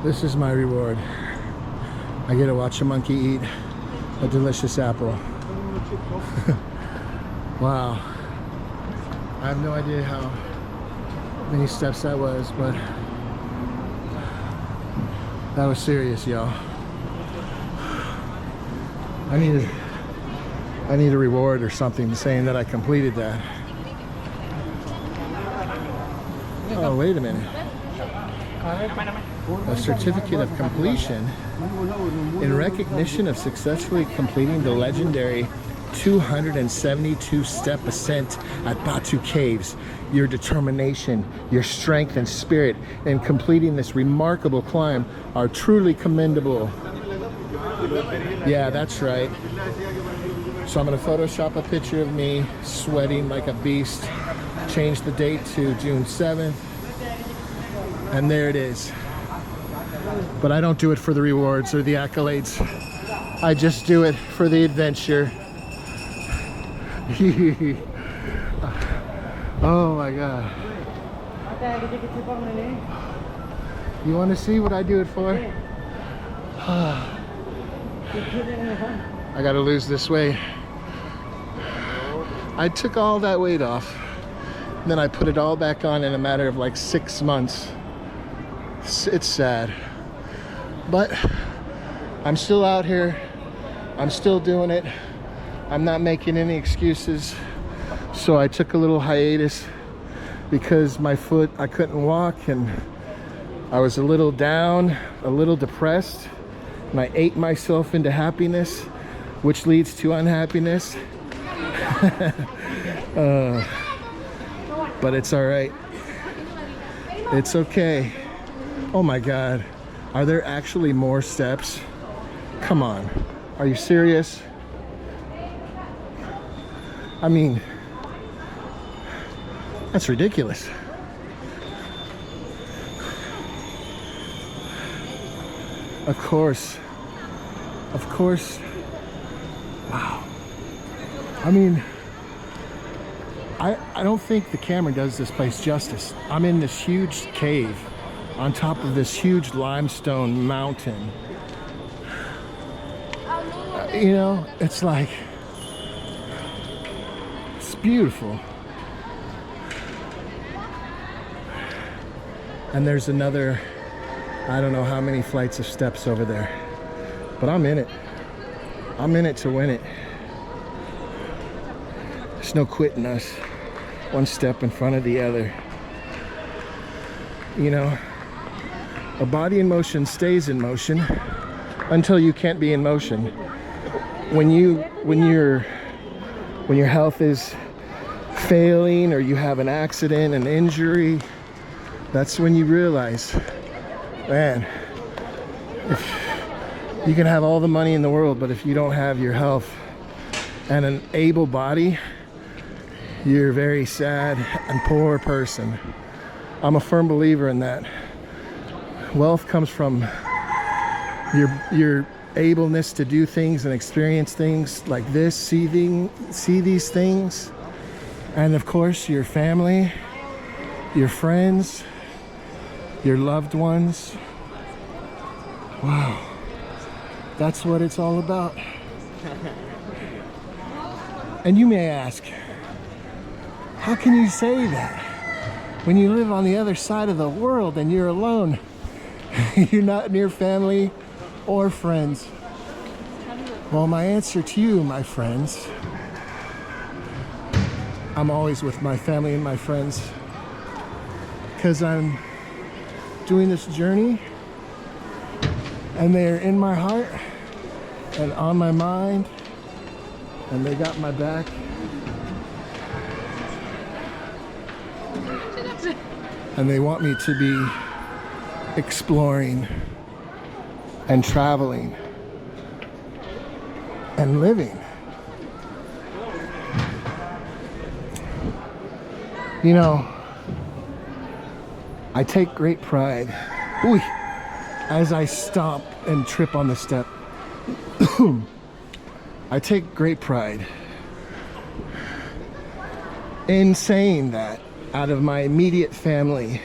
This is my reward. I get to watch a monkey eat a delicious apple. Wow. I have no idea how many steps that was, but that was serious, y'all. I need a reward or something saying that I completed that. Oh, wait a minute. A certificate of completion in recognition of successfully completing the legendary 272 step ascent at Batu Caves. Your determination, your strength and spirit in completing this remarkable climb are truly commendable. Yeah, that's right. So I'm gonna Photoshop a picture of me sweating like a beast, change the date to June 7th, and there it is. But I don't do it for the rewards or the accolades. I just do it for the adventure. Oh my God. You want to see what I do it for? I gotta lose this weight. I took all that weight off, then I put it all back on in a matter of like 6 months. It's sad, but I'm still out here. I'm still doing it. I'm not making any excuses. So I took a little hiatus because my foot, I couldn't walk, and I was a little down, a little depressed, and I ate myself into happiness, which leads to unhappiness. But it's all right. It's okay. Oh my God, are there actually more steps? Come on, are you serious? I mean, that's ridiculous. Of course. Wow. I mean, I don't think the camera does this place justice. I'm in this huge cave on top of this huge limestone mountain. You know, it's like, it's beautiful. And there's another, I don't know how many flights of steps over there, but I'm in it. I'm in it to win it. There's no quitting us. One step in front of the other. You know, a body in motion stays in motion until you can't be in motion. When your health is failing, or you have an accident, an injury, that's when you realize, man, if you can have all the money in the world, but if you don't have your health and an able body, you're a very sad and poor person. I'm a firm believer in that. Wealth comes from your ableness to do things and experience things like this, see these things, and of course your family, your friends, your loved ones. Wow, that's what it's all about. And you may ask, how can you say that when you live on the other side of the world and you're alone? You're not near family or friends. Well, my answer to you, my friends, I'm always with my family and my friends, because I'm doing this journey and they're in my heart and on my mind, and they got my back. And they want me to be exploring and traveling and living. You know, I take great pride as I stop and trip on the step. I take great pride in saying that out of my immediate family,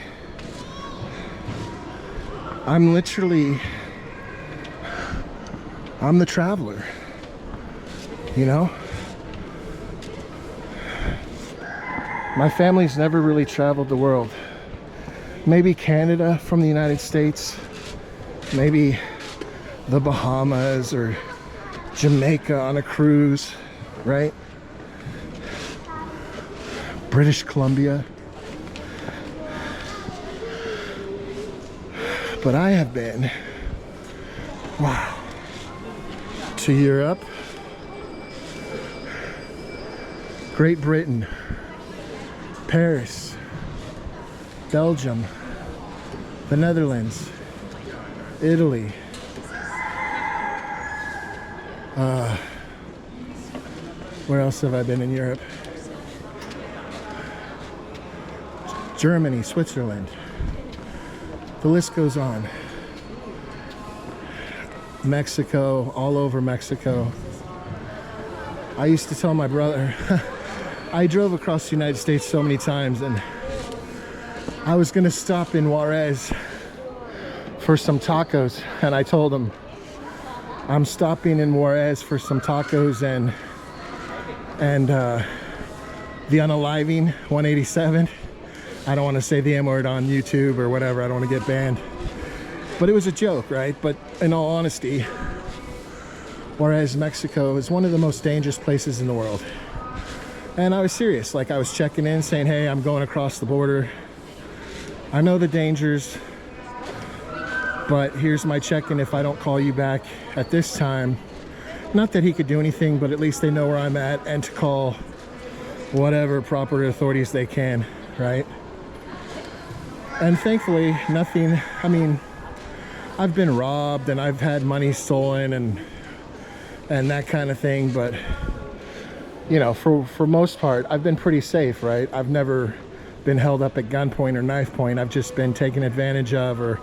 I'm literally, I'm the traveler, you know? My family's never really traveled the world. Maybe Canada from the United States, maybe the Bahamas or Jamaica on a cruise, right? British Columbia. But I have been, wow, to Europe, Great Britain, Paris, Belgium, the Netherlands, Italy, where else have I been in Europe? Germany, Switzerland. The list goes on. Mexico, all over Mexico. I used to tell my brother, I drove across the United States so many times, and I was gonna stop in Juarez for some tacos, and I told him, I'm stopping in Juarez for some tacos and the unaliving 187. I don't want to say the M word on YouTube or whatever, I don't want to get banned. But it was a joke, right? But in all honesty, Juarez, Mexico is one of the most dangerous places in the world. And I was serious, like I was checking in saying, hey, I'm going across the border. I know the dangers, but here's my check-in if I don't call you back at this time. Not that he could do anything, but at least they know where I'm at, and to call whatever proper authorities they can, right? And thankfully, nothing, I mean, I've been robbed and I've had money stolen and that kind of thing, but you know, for most part, I've been pretty safe, right? I've never been held up at gunpoint or knife point. I've just been taken advantage of, or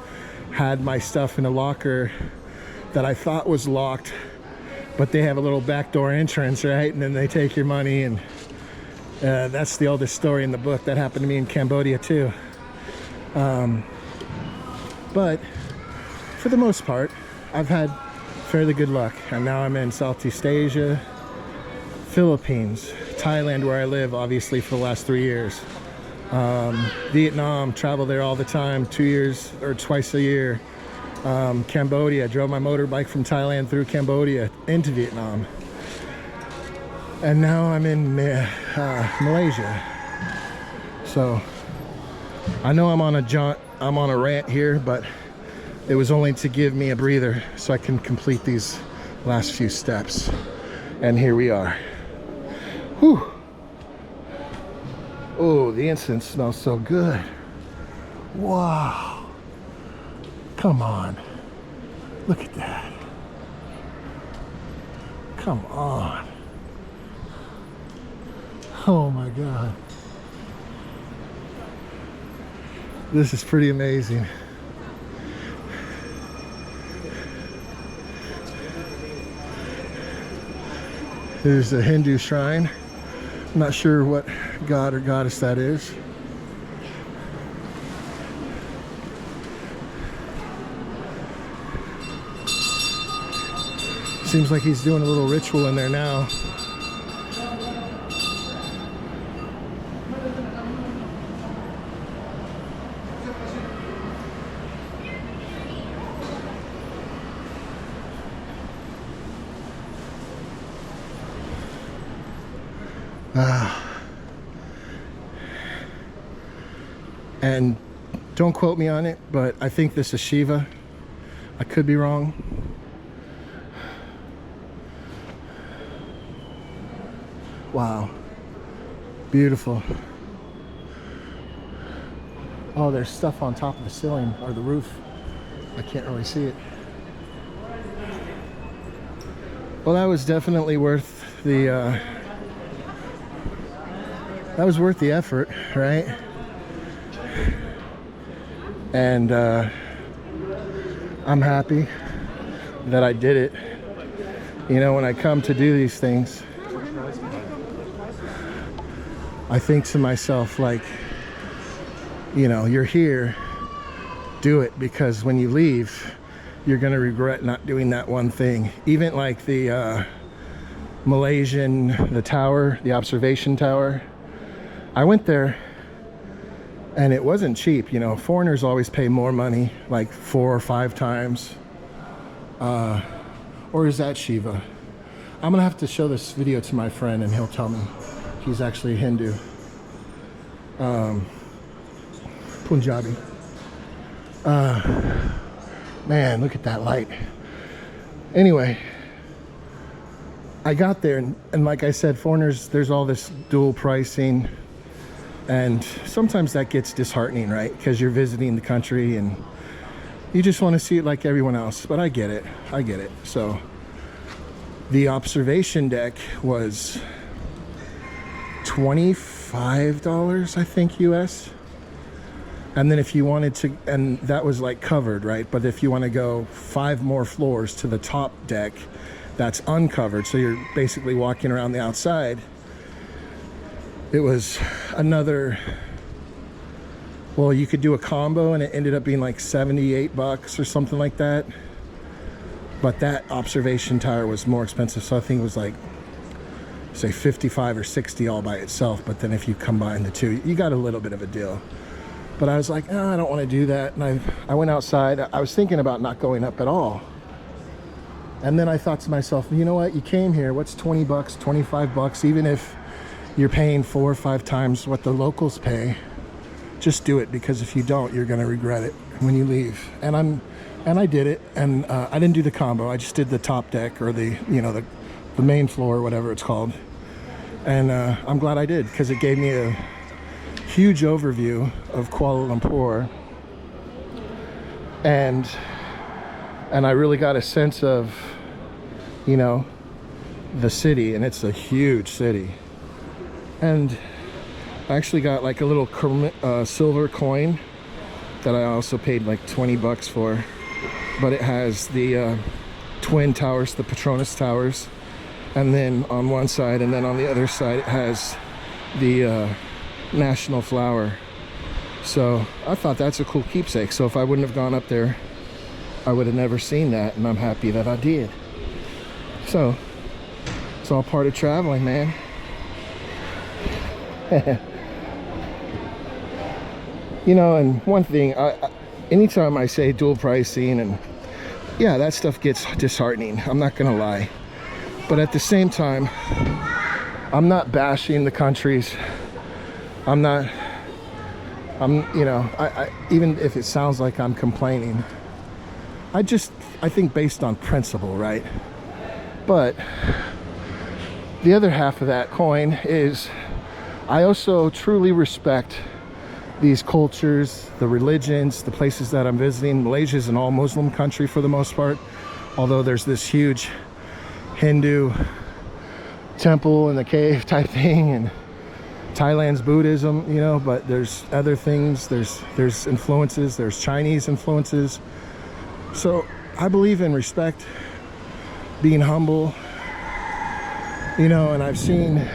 had my stuff in a locker that I thought was locked, but they have a little backdoor entrance, right? And then they take your money, and that's the oldest story in the book. That happened to me in Cambodia too. But for the most part, I've had fairly good luck. And now I'm in Southeast Asia, Philippines, Thailand, where I live, obviously, for the last 3 years. Vietnam, travel there all the time, 2 years or twice a year. Cambodia, drove my motorbike from Thailand through Cambodia into Vietnam. And now I'm in Malaysia. So I know I'm on a rant here, but it was only to give me a breather so I can complete these last few steps. And here we are. Whew. Oh, the incense smells so good. Wow. Come on. Look at that. Come on. Oh my God. This is pretty amazing. There's a Hindu shrine. I'm not sure what god or goddess that is. Seems like he's doing a little ritual in there now. And don't quote me on it, but I think this is Shiva. I could be wrong. Wow. Beautiful. Oh, there's stuff on top of the ceiling or the roof. I can't really see it. Well, that was definitely worth the effort, right? And I'm happy that I did it. You know, when I come to do these things, I think to myself, like, you know, you're here do it, because when you leave, you're gonna regret not doing that one thing. Even like the Malaysian, the tower, the observation tower. I went there and it wasn't cheap. You know, foreigners always pay more money, like 4 or 5 times. Or is that Shiva? I'm gonna have to show this video to my friend and he'll tell me. He's actually Hindu. Punjabi. Man, look at that light. Anyway, I got there and like I said, foreigners, there's all this dual pricing, and sometimes that gets disheartening, right? Because you're visiting the country and you just want to see it like everyone else. But I get it. I get it. So the observation deck was $25, I think, US. And then if you wanted to, and that was like covered, right? But if you want to go 5 more floors to the top deck, that's uncovered. So you're basically walking around the outside. It was another, well, you could do a combo and it ended up being like $78 or something like that. But that observation tower was more expensive. So I think it was like, say 55 or 60 all by itself. But then if you combine the two, you got a little bit of a deal. But I was like, oh, I don't want to do that. And I went outside. I was thinking about not going up at all. And then I thought to myself, you know what? You came here. What's 20 bucks, 25 bucks? Even if you're paying 4 or 5 times what the locals pay, just do it. Because if you don't, you're going to regret it when you leave. And I did it. And I didn't do the combo. I just did the top deck, or the, you know, the main floor, whatever it's called. And I'm glad I did, because it gave me a huge overview of Kuala Lumpur, and I really got a sense of, you know, the city. And it's a huge city. And I actually got like a little silver coin that I also paid like 20 bucks for, but it has the twin towers, the Petronas towers, and then on one side, and then on the other side it has the national flower. So I thought that's a cool keepsake. So if I wouldn't have gone up there, I would have never seen that, and I'm happy that I did. So it's all part of traveling, man. You know, and one thing, anytime I say dual pricing, and yeah, that stuff gets disheartening, I'm not gonna lie. But at the same time, I'm not bashing the countries. You know, I even if it sounds like I'm complaining, I think based on principle, right? But the other half of that coin is, I also truly respect these cultures, the religions, the places that I'm visiting. Malaysia is an all Muslim country for the most part, although there's this huge Hindu temple in the cave type thing, and Thailand's Buddhism, you know, but there's other things, there's influences, there's Chinese influences. So I believe in respect, being humble, you know. And I've seen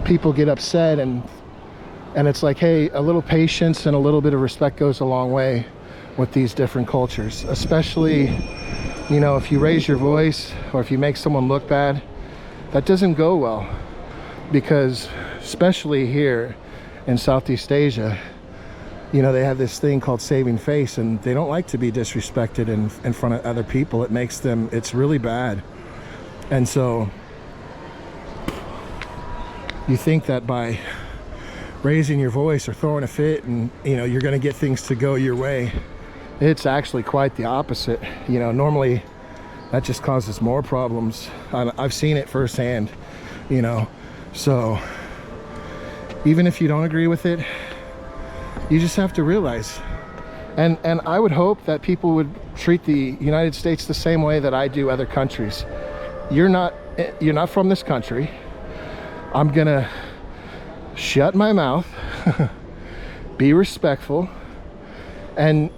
people get upset, and it's like, hey, a little patience and a little bit of respect goes a long way with these different cultures. Especially, you know, if you raise your voice or if you make someone look bad, that doesn't go well. Because especially here in Southeast Asia, you know, they have this thing called saving face, and they don't like to be disrespected in front of other people. It makes them, it's really bad. And so you think that by raising your voice or throwing a fit, and you know, you're going to get things to go your way. It's actually quite the opposite. You know, normally that just causes more problems. I've seen it firsthand, you know. So even if you don't agree with it, you just have to realize, and I would hope that people would treat the United States the same way that I do other countries. You're not from this country. I'm gonna shut my mouth, be respectful, and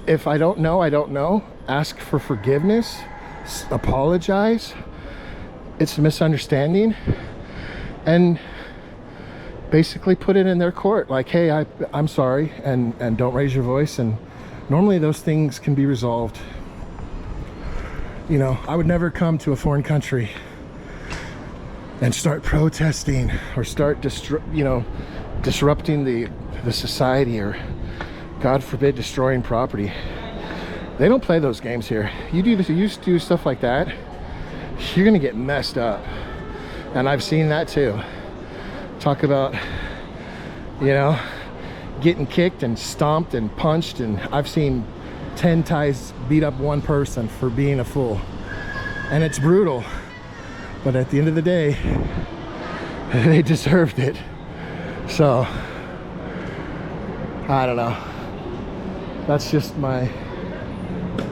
if I don't know, I don't know. Ask for forgiveness, apologize. It's a misunderstanding, and basically put it in their court, like, hey, I'm sorry, and don't raise your voice. And normally those things can be resolved. You know, I would never come to a foreign country and start protesting or start disrupting the society, or God forbid destroying property. They don't play those games here. You do stuff like that, you're gonna get messed up. And I've seen that too. Talk about, you know, getting kicked and stomped and punched, and I've seen 10 Thais beat up one person for being a fool. And it's brutal, but at the end of the day, they deserved it. So, I don't know. That's just my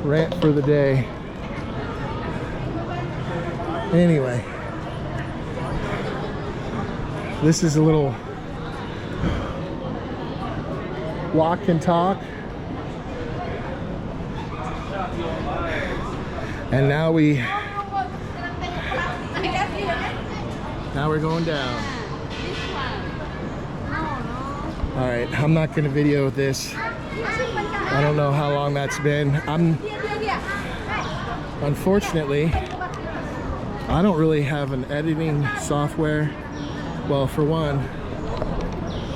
rant for the day. Anyway, this is a little walk and talk. And now we're going down. All right, I'm not gonna video this. I don't know how long that's been. Unfortunately, I don't really have an editing software. Well, for one,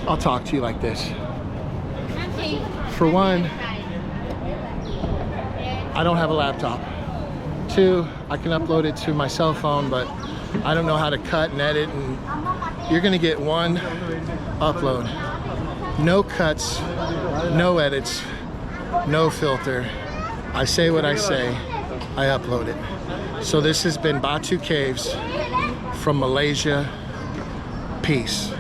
I'll talk to you like this. For one, I don't have a laptop. Two, I can upload it to my cell phone, but I don't know how to cut and edit, and you're gonna get one upload. No cuts, no edits, no filter. I say what I say, I upload it. So this has been Batu Caves from Malaysia. Peace.